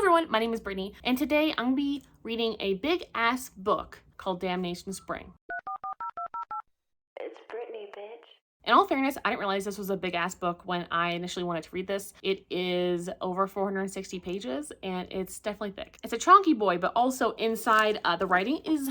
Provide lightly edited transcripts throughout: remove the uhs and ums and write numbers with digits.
everyone, my name is Brittany, and today I'm gonna be reading a big ass book called Damnation Spring. It's Brittany, bitch. In all fairness, I didn't realize this was a big ass book when I initially wanted to read this. It is over 460 pages and it's definitely thick. It's a chonky boy, but also inside the writing is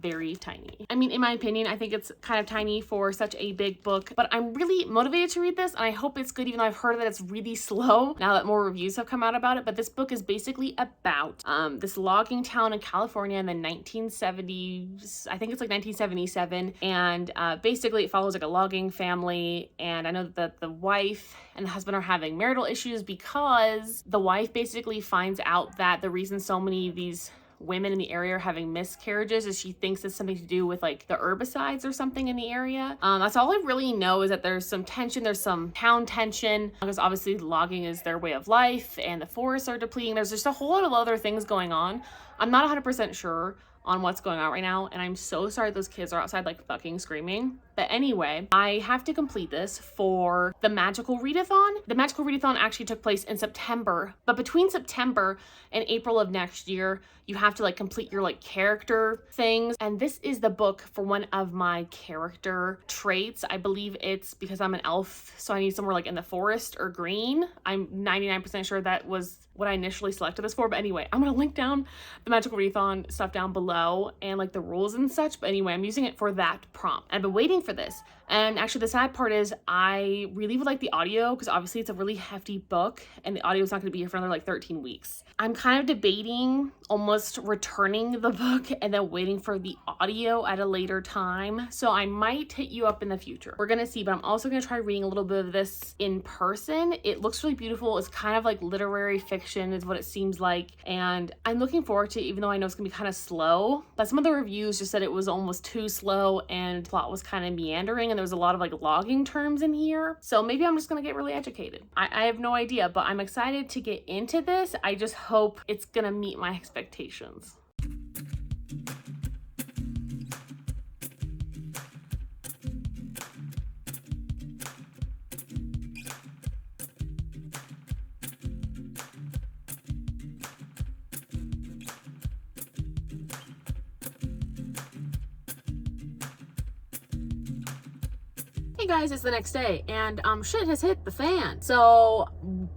very tiny. I mean, in my opinion, I think it's kind of tiny for such a big book, but I'm really motivated to read this and I hope it's good, even though I've heard that it's really slow now that more reviews have come out about it. But this book is basically about this logging town in California in the 1970s. I think it's like 1977. And basically it follows like a logging family. And I know that the wife and the husband are having marital issues because the wife basically finds out that the reason so many of these women in the area are having miscarriages is she thinks it's something to do with like the herbicides or something in the area. That's all I really know, is that there's some tension, there's some town tension, because obviously logging is their way of life and the forests are depleting. There's just a whole lot of other things going on. I'm not 100% sure on what's going on right now, and I'm so sorry those kids are outside like fucking screaming. But anyway, I have to complete this for the Magical Readathon. The Magical Readathon actually took place in September, but between September and April of next year, you have to like complete your like character things. And this is the book for one of my character traits. I believe it's because I'm an elf, so I need somewhere like in the forest or green. I'm 99% sure that was what I initially selected this for. But anyway, I'm gonna link down the Magical Readathon stuff down below and like the rules and such. But anyway, I'm using it for that prompt. I've been waiting for this. And actually the sad part is I really would like the audio, because obviously it's a really hefty book and the audio is not going to be here for another like 13 weeks. I'm kind of debating almost returning the book and then waiting for the audio at a later time. So I might hit you up in the future. We're going to see, but I'm also going to try reading a little bit of this in person. It looks really beautiful. It's kind of like literary fiction is what it seems like. And I'm looking forward to it, even though I know it's going to be kind of slow. But some of the reviews just said it was almost too slow and the plot was kind of meandering. And there was a lot of like logging terms in here. So maybe I'm just gonna get really educated. I have no idea, but I'm excited to get into this. I just hope it's gonna meet my expectations. Hey guys, it's the next day and shit has hit the fan. So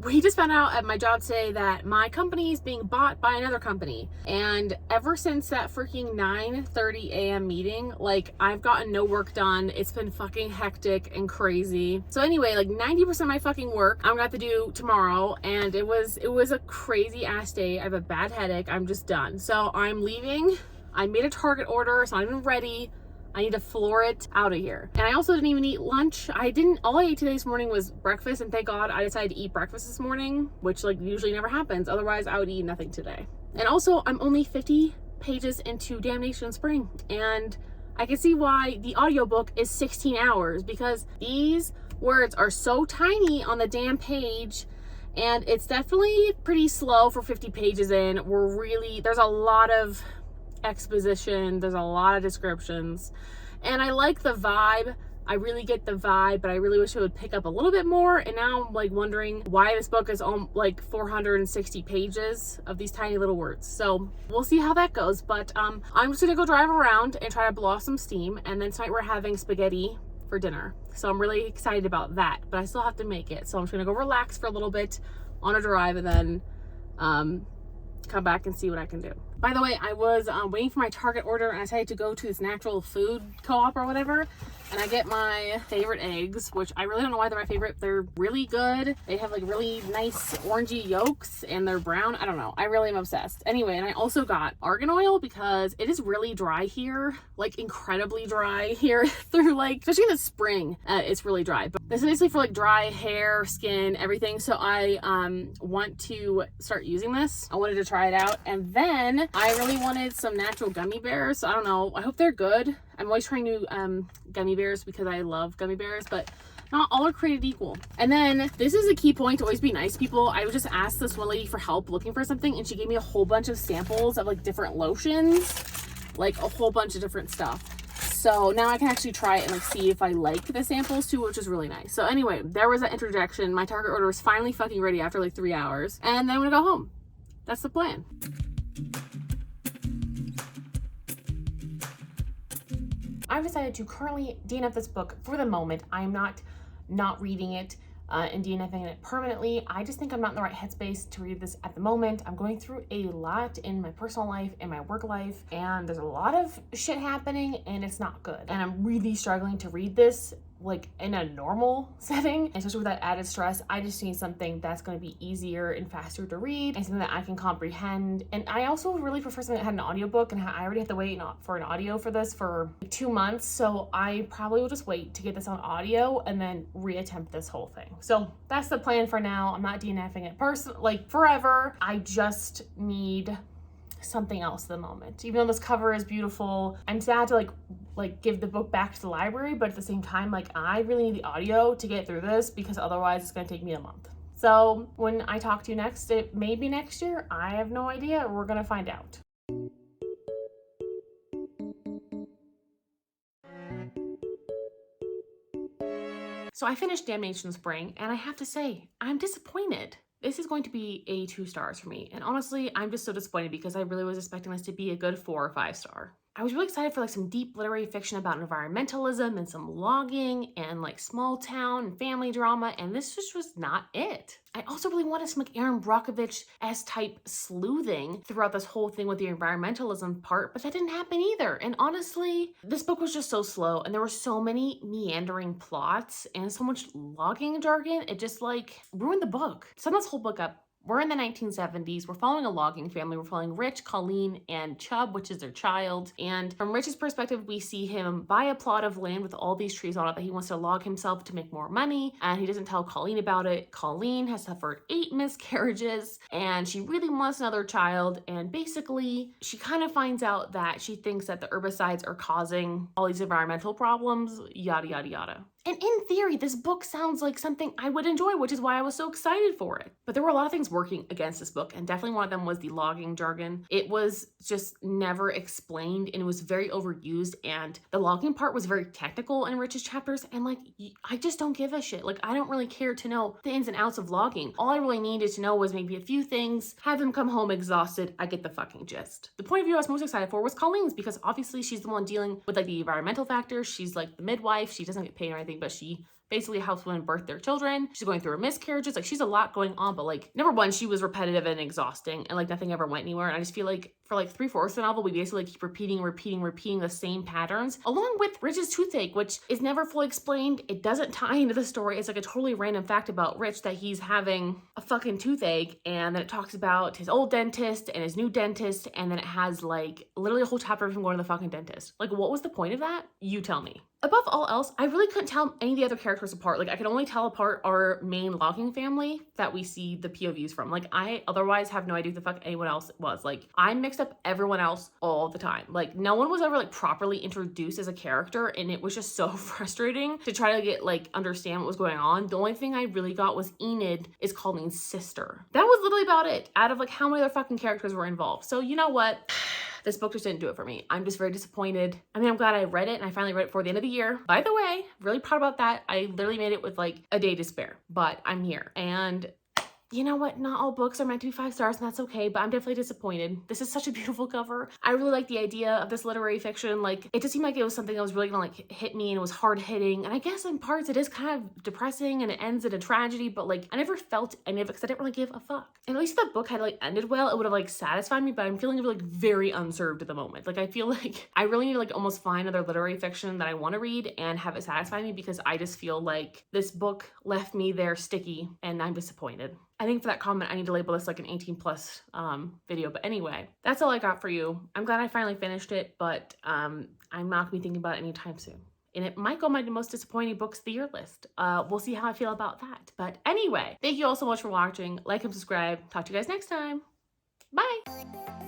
we just found out at my job today that my company is being bought by another company. And ever since that freaking 9:30 a.m. meeting, like I've gotten no work done. It's been fucking hectic and crazy. So anyway, like 90% of my fucking work I'm gonna have to do tomorrow, and it was a crazy ass day. I have a bad headache. I'm just done. So I'm leaving. I made a Target order. It's not even ready. I need to floor it out of here. And I also didn't even eat lunch. All I ate today this morning was breakfast, and thank God I decided to eat breakfast this morning, which like usually never happens. Otherwise I would eat nothing today. And also I'm only 50 pages into Damnation Spring, and I can see why the audiobook is 16 hours, because these words are so tiny on the damn page. And it's definitely pretty slow for 50 pages in. There's a lot of exposition, there's a lot of descriptions, and I like the vibe. I really get the vibe, but I really wish it would pick up a little bit more. And now I'm like wondering why this book is like 460 pages of these tiny little words. So we'll see how that goes. But I'm just gonna go drive around and try to blow off some steam, and then tonight we're having spaghetti for dinner. So I'm really excited about that, but I still have to make it. So I'm just gonna go relax for a little bit on a drive and then come back and see what I can do. By the way, I was waiting for my Target order, and I decided to go to this natural food co-op or whatever, and I get my favorite eggs, which I really don't know why they're my favorite. They're really good. They have like really nice orangey yolks and they're brown. I don't know. I really am obsessed. Anyway, and I also got argan oil because it is really dry here, like incredibly dry here through like, especially in the spring, it's really dry. But this is basically for like dry hair, skin, everything. So I want to start using this. I wanted to try it out, and then I really wanted some natural gummy bears. So I don't know. I hope they're good. I'm always trying new gummy bears because I love gummy bears, but not all are created equal. And then this is a key point to always be nice to people. I would just ask this one lady for help looking for something, and she gave me a whole bunch of samples of like different lotions, like a whole bunch of different stuff. So now I can actually try it and like see if I like the samples too, which is really nice. So anyway, there was that interjection. My Target order was finally fucking ready after like 3 hours, and then I'm gonna go home. that's the plan. I've decided to currently DNF this book for the moment. I'm not reading it and DNFing it permanently. I just think I'm not in the right headspace to read this at the moment. I'm going through a lot in my personal life and my work life, and there's a lot of shit happening and it's not good. And I'm really struggling to read this like in a normal setting, especially with that added stress. I just need something that's going to be easier and faster to read and something that I can comprehend. And I also really prefer something that had an audiobook, and I already have to wait for an audio for this for 2 months. So I probably will just wait to get this on audio and then reattempt this whole thing. So that's the plan for now. I'm not DNFing it forever. I just need something else at the moment. Even though this cover is beautiful, I'm sad to like give the book back to the library, but at the same time, like I really need the audio to get through this because otherwise it's gonna take me a month. So when I talk to you next, it may be next year. I have no idea. We're gonna find out. So I finished Damnation Spring, and I have to say, I'm disappointed. This is going to be a 2 stars for me. And honestly, I'm just so disappointed because I really was expecting this to be a good 4 or 5 star. I was really excited for like some deep literary fiction about environmentalism and some logging and like small town and family drama, and this just was not it. I also really wanted some like Aaron Brockovich-esque type sleuthing throughout this whole thing with the environmentalism part, but that didn't happen either. And honestly, this book was just so slow, and there were so many meandering plots and so much logging jargon, it just like ruined the book. Sum this whole book up. We're in the 1970s. We're following a logging family. We're following Rich, Colleen, and Chubb, which is their child. And from Rich's perspective, we see him buy a plot of land with all these trees on it that he wants to log himself to make more money. And he doesn't tell Colleen about it. Colleen has suffered 8 miscarriages, and she really wants another child. And basically, she kind of finds out that she thinks that the herbicides are causing all these environmental problems, yada, yada, yada. And in theory, this book sounds like something I would enjoy, which is why I was so excited for it. But there were a lot of things working against this book, and definitely one of them was the logging jargon. It was just never explained, and it was very overused, and the logging part was very technical in Rich's chapters, and like, I just don't give a shit. Like, I don't really care to know the ins and outs of logging. All I really needed to know was maybe a few things, have him come home exhausted. I get the fucking gist. The point of view I was most excited for was Colleen's, because obviously she's the one dealing with like the environmental factors. She's like the midwife. She doesn't get paid or anything, but she basically helps women birth their children. She's going through her miscarriages. Like, she's a lot going on, but like, number one, she was repetitive and exhausting, and like nothing ever went anywhere. And I just feel like for like 3/4 of the novel, we basically keep repeating the same patterns, along with Rich's toothache, which is never fully explained. It doesn't tie into the story. It's like a totally random fact about Rich that he's having a fucking toothache, and then it talks about his old dentist and his new dentist, and then it has like literally a whole chapter of him going to the fucking dentist. Like, what was the point of that? You tell me. Above all else, I really couldn't tell any of the other characters apart. Like, I could only tell apart our main logging family that we see the POVs from. Like, I otherwise have no idea who the fuck anyone else was. Like, I mixed up everyone else all the time. Like, no one was ever like properly introduced as a character, and it was just so frustrating to try to get like understand what was going on. The only thing I really got was Enid is Colleen's sister. That was literally about it out of like how many other fucking characters were involved. So you know what? This book just didn't do it for me. I'm just very disappointed. I mean, I'm glad I read it, and I finally read it before the end of the year. By the way, really proud about that. I literally made it with like a day to spare, but I'm here. And you know what? Not all books are meant to be 5 stars, and that's okay, but I'm definitely disappointed. This is such a beautiful cover. I really like the idea of this literary fiction. Like, it just seemed like it was something that was really gonna like hit me, and it was hard hitting. And I guess in parts it is kind of depressing and it ends in a tragedy, but like I never felt any of it because I didn't really give a fuck. And at least if the book had like ended well, it would have like satisfied me, but I'm feeling like very unserved at the moment. Like, I feel like I really need to like almost find another literary fiction that I want to read and have it satisfy me, because I just feel like this book left me there sticky, and I'm disappointed. I think for that comment, I need to label this like an 18+ video. But anyway, that's all I got for you. I'm glad I finally finished it, but I'm not gonna be thinking about it anytime soon. And it might go on my most disappointing books of the year list. We'll see how I feel about that. But anyway, thank you all so much for watching. Like and subscribe. Talk to you guys next time. Bye.